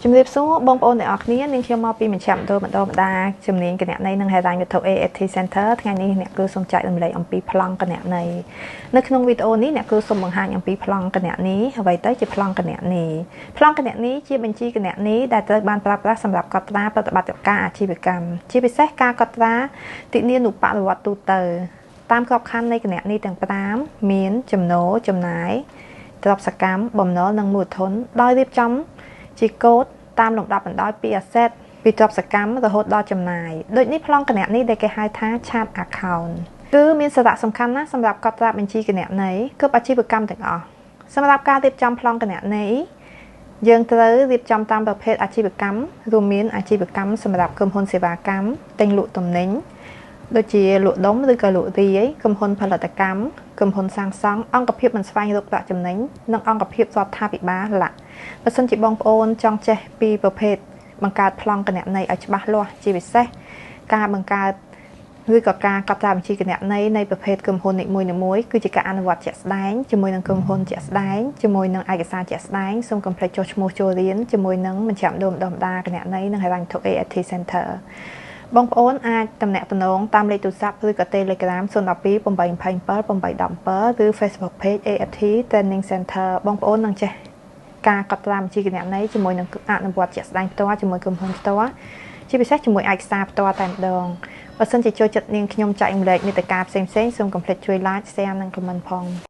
ជំរាបសួរបងប្អូនអ្នកនរគ្នានាងខ្ញុំមកពីមជ្ឈមណ្ឌលបណ្ដុះបណ្ដាលជំនាញគណនេយ្យនិងហិរញ្ញវត្ថុ AFT Center ថ្ងៃនេះអ្នកគ្រូសូមចែករំលែកអំពីប្លង់គណនេយ្យនៅក្នុងវីដេអូនេះអ្នកគ្រូសូមបង្ហាញអំពីប្លង់គណនេយ្យអ្វីទៅជាប្លង់គណនេយ្យប្លង់គណនេយ្យជាបញ្ជីគណនេយ្យដែលត្រូវបានប្រើប្រាស់សម្រាប់កត់ត្រាប្រតិបត្តិការអាជីវកម្មជាពិសេសការកត់ត្រាទិនានុបរិវត្តទូទៅតាមក្របខ័ណ្ឌនៃគណនេយ្យទាំង5មានចំណូលចំណាយទ្រព្យសកម្មបំណុលនិងមូលធនដោយរៀបចំជាកូដតាមលំដាប់បណ្ដោយពី asset ពីទ្រព្យសកម្មរហូតដល់ចំណាយដូចនេះប្លង់គណនេយ្យដែលគេហៅថា chart account គឺមានសារៈសំខាន់ណាស់សម្រាប់កត់ត្រាបញ្ជីគណនេយ្យគ្រប់អាជីវកម្មទាំងអស់សម្រាប់ការរៀបចំប្លង់គណនេយ្យយើងត្រូវរៀបចំតាមប្រភេទអាជីវកម្មរួមមានអាជីវកម្មសម្រាប់ក្រុមហ៊ុនសេវាកម្មទិញលក់ទំនិញដូចជាលក់ដុំឬក៏លក់រាយក្រុមហ៊ុនផលិតកម្មក្រុមហ៊ុនសាងសង់អង្គភាពមិនស្វែងរកប្រាក់ចំណេញនិងអង្គភាពរដ្ឋាភិបាលបើសិនជាបងប្អូនចង់ចេះពីប្រភេទបង្កើតប្លង់គណនេយ្យឲ្យច្បាស់លាស់ជាពិសេសការបង្កើតឬក៏ការកត់ត្រាបញ្ជីគណនេយ្យនៃប្រភេទក្រុមហ៊ុននីមួយៗគឺជាការអនុវត្តជាក់ស្ដែងជាមួយនឹងក្រុមហ៊ុនជាក់ស្ដែងជាមួយនឹងឯកសារជាក់ស្ដែងសូមកុំភ្លេចចុះឈ្មោះចូលរៀនជាមួយនឹងមជ្ឈមណ្ឌលបណ្ដុះបណ្ដាលគណនេយ្យនិងហិរញ្ញវត្ថុ AFT Center បងប្អូនអាចទំនាក់ទំនងតាមលេខទូរស័ព្ទឬក៏ Telegram 012 827 817 ឬ Facebook Page AFT Training Center បងប្អូននឹងចេះការកត់ត្រាបញ្ជីគណនេយ្យជាមួយនឹងអនុវត្តជាក់ស្ដែងផ្ទាល់ជាមួយក្រុមហ៊ុនផ្ទាល់ជាពិសេសជាមួយឯកសារផ្ទាល់តែម្ដងបើសិនជាចូលចិត្តនាងខ្ញុំចែករំលែកមាតិកាផ្សេងៗសូមកុំភ្លេចជួយ Like Share និង Comment ផង